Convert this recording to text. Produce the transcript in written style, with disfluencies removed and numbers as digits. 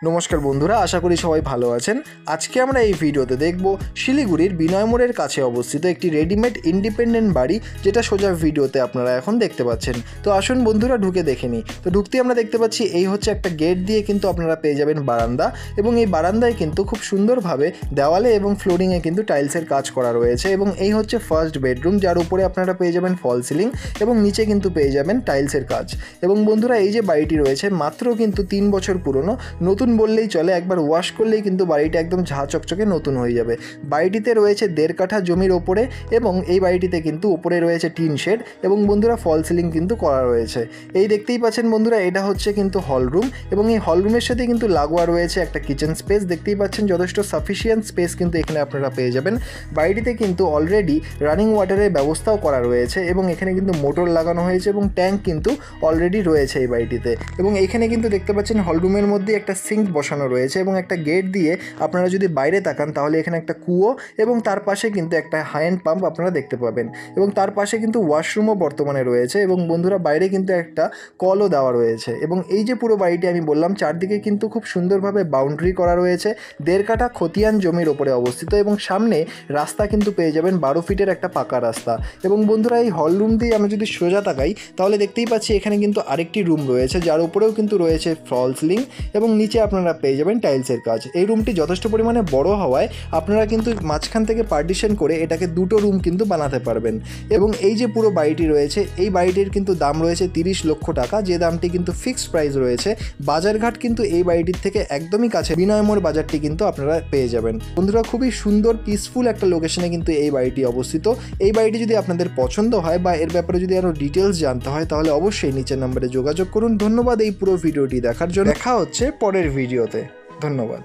নমস্কার বন্ধুরা, আশা করি সবাই ভালো আছেন। আজকে আমরা এই ভিডিওতে দেখব শিলিগুড়ির বিনয় মোড়ের কাছে অবস্থিত একটি রেডিমেড ইন্ডিপেন্ডেন্ট বাড়ি, যেটা সোজা ভিডিওতে আপনারা এখন দেখতে পাচ্ছেন। তো আসুন বন্ধুরা ঢুকে দেখে নিই। তো ঢুকতে আমরা দেখতে পাচ্ছি এই হচ্ছে একটা গেট দিয়ে কিন্তু আপনারা পেয়ে যাবেন বারান্দা, এবং এই বারান্দায় কিন্তু খুব সুন্দরভাবে দেওয়ালে এবং ফ্লোরিংয়ে কিন্তু টাইলসের কাজ করা রয়েছে। এবং এই হচ্ছে ফার্স্ট বেডরুম, যার উপরে আপনারা পেয়ে যাবেন ফল সিলিং এবং নিচে কিন্তু পেয়ে যাবেন টাইলসের কাজ। এবং বন্ধুরা এই যে বাড়িটি রয়েছে মাত্র কিন্তু 3 বছর পুরনো, নতুন বললেই চলে। একবার ওয়াশ করলেই কিন্তু বাড়িটা একদম ঝাঁ চকচকে নতুন হয়ে যাবে। বাড়িটিতে রয়েছে 1.5 কাঠা জমির ওপরে, এবং এই বাড়িটিতে কিন্তু ওপরে রয়েছে টিন শেড এবং বন্ধুরা ফল সিলিং কিন্তু করা রয়েছে। এই দেখতেই পাচ্ছেন বন্ধুরা, এটা হচ্ছে কিন্তু হল রুম, এবং এই হল রুমের সাথে কিন্তু লাগোয়া রয়েছে একটা কিচেন স্পেস। দেখতেই পাচ্ছেন যথেষ্ট সাফিসিয়েন্ট স্পেস কিন্তু এখানে আপনারা পেয়ে যাবেন। বাড়িটিতে কিন্তু অলরেডি রানিং ওয়াটারের ব্যবস্থাও করা রয়েছে, এবং এখানে কিন্তু মোটর লাগানো হয়েছে এবং ট্যাঙ্ক কিন্তু অলরেডি রয়েছে এই বাড়িটিতে। এবং এখানে কিন্তু দেখতে পাচ্ছেন হল রুমের মধ্যে একটা সিঙ্ক বসানো রয়েছে, এবং একটা গেট দিয়ে আপনারা যদি বাইরে তাকান তাহলে এখানে একটা কুয়ো এবং তার পাশে কিন্তু একটা হ্যান্ড পাম্প আপনারা দেখতে পাবেন, এবং তার পাশে কিন্তু ওয়াশরুমও বর্তমানে রয়েছে। এবং বন্ধুরা বাইরে কিন্তু একটা কলও দেওয়া রয়েছে। এবং এই যে পুরো বাড়িটি আমি বললাম, চারদিকে কিন্তু খুব সুন্দরভাবে বাউন্ডারি করা রয়েছে। 1.5 কাঠা খতিয়ান জমির ওপরে অবস্থিত, এবং সামনে রাস্তা কিন্তু পেয়ে যাবেন 12 ফিটের একটা পাকা রাস্তা। এবং বন্ধুরা এই হল রুম দিয়ে আমি যদি সোজা তাকাই তাহলে দেখতেই পাচ্ছি এখানে কিন্তু আরেকটি রুম রয়েছে, যার উপরেও কিন্তু রয়েছে ফল সিলিং এবং নিচে আপনারা পেয়ে যাবেন টাইলসের কাজ। এই রুমটি যথেষ্ট পরিমাণে বড় হওয়ায় আপনারা কিন্তু মাঝখান থেকে পার্টিশন করে এটাকে 2টো রুম কিন্তু বানাতে পারবেন। এবং এই যে পুরো বাড়িটি রয়েছে, এই বাড়িটির কিন্তু দাম রয়েছে 30 লক্ষ টাকা, যে দামটি কিন্তু ফিক্সড প্রাইস রয়েছে। বাজারঘাট কিন্তু এই বাড়িটির থেকে একদমই কাছে, বিনয় মোড় বাজারটি কিন্তু আপনারা পেয়ে যাবেন। বন্ধুরা খুবই সুন্দর পিসফুল একটা লোকেশনে কিন্তু এই বাড়িটি অবস্থিত। এই বাড়িটি যদি আপনাদের পছন্দ হয় বা এর ব্যাপারে যদি আরও ডিটেলস জানতে হয় তাহলে অবশ্যই নিচের নম্বরে যোগাযোগ করুন। ধন্যবাদ এই পুরো ভিডিওটি দেখার জন্য। দেখা হচ্ছে পরের ভিডিওতে। ধন্যবাদ।